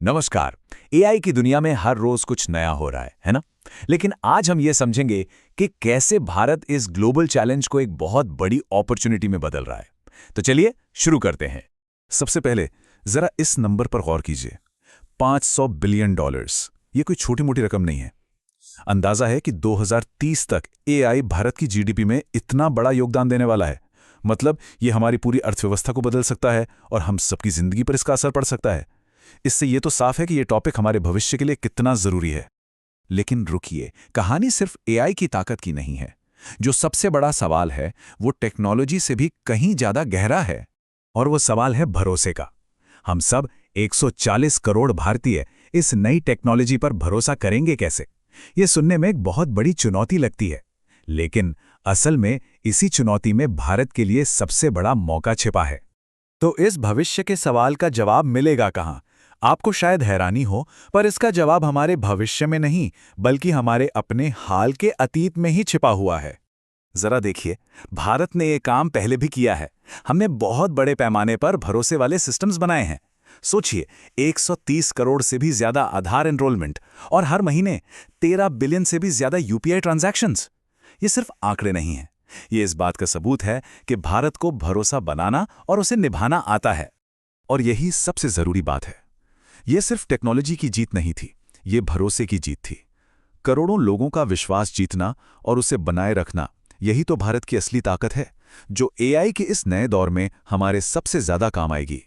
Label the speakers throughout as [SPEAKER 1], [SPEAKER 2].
[SPEAKER 1] नमस्कार। एआई की दुनिया में हर रोज कुछ नया हो रहा है ना? लेकिन आज हम ये समझेंगे कि कैसे भारत इस ग्लोबल चैलेंज को एक बहुत बड़ी अपॉर्चुनिटी में बदल रहा है। तो चलिए शुरू करते हैं। सबसे पहले जरा इस नंबर पर गौर कीजिए, $500 बिलियन। ये कोई छोटी मोटी रकम नहीं है। अंदाजा है कि 2030 तक एआई भारत की जीडीपी में इतना बड़ा योगदान देने वाला है। मतलब ये हमारी पूरी अर्थव्यवस्था को बदल सकता है और हम सबकी जिंदगी पर इसका असर पड़ सकता है। इससे ये तो साफ है कि ये टॉपिक हमारे भविष्य के लिए कितना जरूरी है। लेकिन रुकिए, कहानी सिर्फ एआई की ताकत की नहीं है। जो सबसे बड़ा सवाल है वो टेक्नोलॉजी से भी कहीं ज्यादा गहरा है, और वो सवाल है भरोसे का। हम सब 140 करोड़ भारतीय इस नई टेक्नोलॉजी पर भरोसा करेंगे कैसे? ये सुनने में एक बहुत बड़ी चुनौती लगती है, लेकिन असल में इसी चुनौती में भारत के लिए सबसे बड़ा मौका छिपा है। तो इस भविष्य के सवाल का जवाब मिलेगा कहां? आपको शायद हैरानी हो, पर इसका जवाब हमारे भविष्य में नहीं, बल्कि हमारे अपने हाल के अतीत में ही छिपा हुआ है। जरा देखिए, भारत ने ये काम पहले भी किया है। हमने बहुत बड़े पैमाने पर भरोसे वाले सिस्टम्स बनाए हैं। सोचिए, 130 करोड़ से भी ज्यादा आधार एनरोलमेंट और हर महीने 13 बिलियन से भी ज्यादा यूपीआई ट्रांजैक्शंस। ये सिर्फ आंकड़े नहीं हैं, ये इस बात का सबूत है कि भारत को भरोसा बनाना और उसे निभाना आता है। और यही सबसे जरूरी बात है। ये सिर्फ टेक्नोलॉजी की जीत नहीं थी, ये भरोसे की जीत थी। करोड़ों लोगों का विश्वास जीतना और उसे बनाए रखना, यही तो भारत की असली ताकत है, जो एआई के इस नए दौर में हमारे सबसे ज्यादा काम आएगी।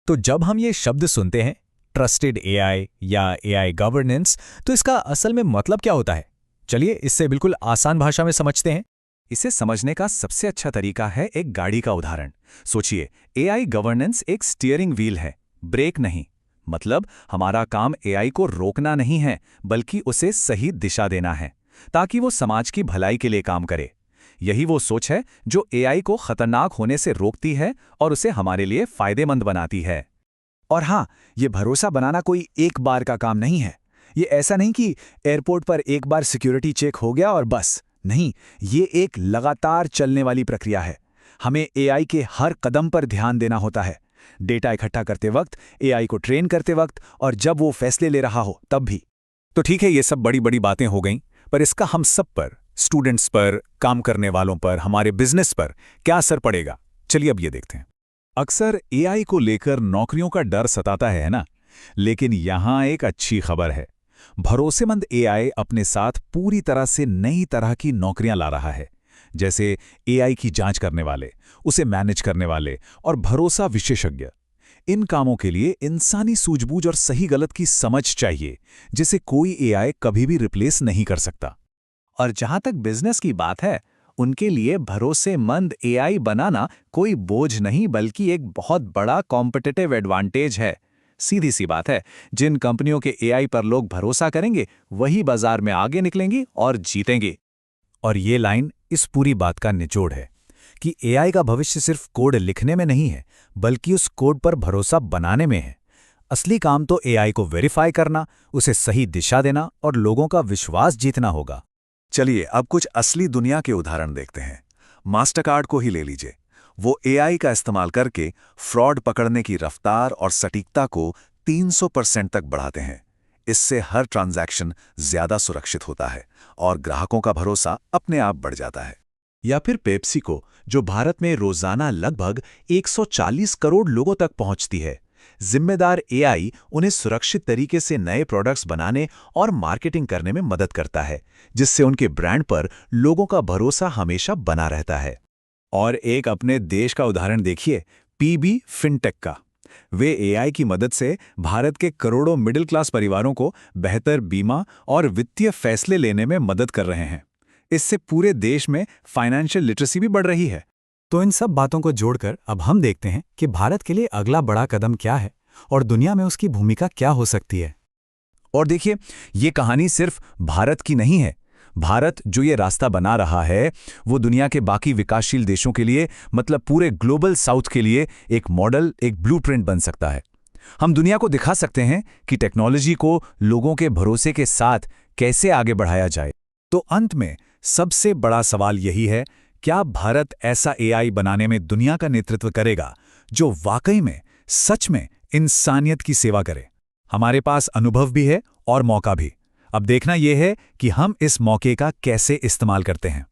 [SPEAKER 2] तो जब हम ये शब्द सुनते हैं, ट्रस्टेड एआई या एआई गवर्नेंस, तो इसका असल में मतलब क्या होता है? चलिए इससे बिल्कुल आसान भाषा में समझते हैं।
[SPEAKER 1] इसे समझने का सबसे अच्छा तरीका है एक गाड़ी का उदाहरण। सोचिए, एआई गवर्नेंस एक स्टीयरिंग व्हील है, ब्रेक नहीं। मतलब हमारा काम एआई को रोकना नहीं है, बल्कि उसे सही दिशा देना है, ताकि वो समाज की भलाई के लिए काम करे। यही वो सोच है जो एआई को खतरनाक होने से रोकती है और उसे हमारे लिए फायदेमंद बनाती है।
[SPEAKER 3] और हाँ, ये भरोसा बनाना कोई एक बार का काम नहीं है। ये ऐसा नहीं कि एयरपोर्ट पर एक बार सिक्योरिटी चेक हो गया और बस। नहीं, ये एक लगातार चलने वाली प्रक्रिया है। हमें एआई के हर कदम पर ध्यान देना होता है। डेटा इकट्ठा करते वक्त, एआई को ट्रेन करते वक्त, और जब वो फैसले ले रहा हो तब भी।
[SPEAKER 1] तो ठीक है, ये सब बड़ी बड़ी बातें हो गईं, पर इसका हम सब पर, स्टूडेंट्स पर, काम करने वालों पर, हमारे बिजनेस पर क्या असर पड़ेगा? चलिए अब ये देखते हैं। अक्सर एआई को लेकर नौकरियों का डर सताता है ना? लेकिन यहां एक अच्छी खबर है। भरोसेमंद एआई अपने साथ पूरी तरह से नई तरह की नौकरियां ला रहा है, जैसे एआई की जांच करने वाले, उसे मैनेज करने वाले और भरोसा विशेषज्ञ। इन कामों के लिए इंसानी सूझबूझ और सही गलत की समझ चाहिए, जिसे कोई एआई कभी भी रिप्लेस नहीं कर सकता।
[SPEAKER 3] और जहां तक बिजनेस की बात है, उनके लिए भरोसेमंद एआई बनाना कोई बोझ नहीं, बल्कि एक बहुत बड़ा कॉम्पिटिटिव एडवांटेज है। सीधी सी बात है, जिन कंपनियों के एआई पर लोग भरोसा करेंगे, वही बाजार में आगे निकलेंगी और जीतेंगे।
[SPEAKER 2] और ये लाइन इस पूरी बात का निचोड़ है कि एआई का भविष्य सिर्फ कोड लिखने में नहीं है, बल्कि उस कोड पर भरोसा बनाने में है। असली काम तो एआई को वेरीफाई करना, उसे सही दिशा देना और लोगों का विश्वास जीतना होगा।
[SPEAKER 1] चलिए अब कुछ असली दुनिया के उदाहरण देखते हैं। मास्टरकार्ड को ही ले लीजिए। वो एआई का इस्तेमाल करके फ्रॉड पकड़ने की रफ्तार और सटीकता को 300% तक बढ़ाते हैं। इससे हर ट्रांजैक्शन ज्यादा सुरक्षित होता है और ग्राहकों का भरोसा अपने आप बढ़ जाता है। या फिर पेप्सी को, जो भारत में रोजाना लगभग 140 करोड़ लोगों तक पहुंचती है। जिम्मेदार एआई उन्हें सुरक्षित तरीके से नए प्रोडक्ट्स बनाने और मार्केटिंग करने में मदद करता है, जिससे उनके ब्रांड पर लोगों का भरोसा हमेशा बना रहता है। और एक अपने देश का उदाहरण देखिए, पीबी फिनटेक का। वे एआई की मदद से भारत के करोड़ों मिडिल क्लास परिवारों को बेहतर बीमा और वित्तीय फैसले लेने में मदद कर रहे हैं। इससे पूरे देश में फाइनेंशियल लिटरेसी भी बढ़ रही है।
[SPEAKER 2] तो इन सब बातों को जोड़कर अब हम देखते हैं कि भारत के लिए अगला बड़ा कदम क्या है और दुनिया में उसकी भूमिका क्या हो सकती है।
[SPEAKER 1] और देखिए, ये कहानी सिर्फ भारत की नहीं है। भारत जो ये रास्ता बना रहा है, वो दुनिया के बाकी विकासशील देशों के लिए, मतलब पूरे ग्लोबल साउथ के लिए एक मॉडल, एक ब्लूप्रिंट बन सकता है। हम दुनिया को दिखा सकते हैं कि टेक्नोलॉजी को लोगों के भरोसे के साथ कैसे आगे बढ़ाया जाए।
[SPEAKER 2] तो अंत में सबसे बड़ा सवाल यही है, क्या भारत ऐसा एआई बनाने में दुनिया का नेतृत्व करेगा जो वाकई में, सच में इंसानियत की सेवा करे? हमारे पास अनुभव भी है और मौका भी। अब देखना यह है कि हम इस मौके का कैसे इस्तेमाल करते हैं।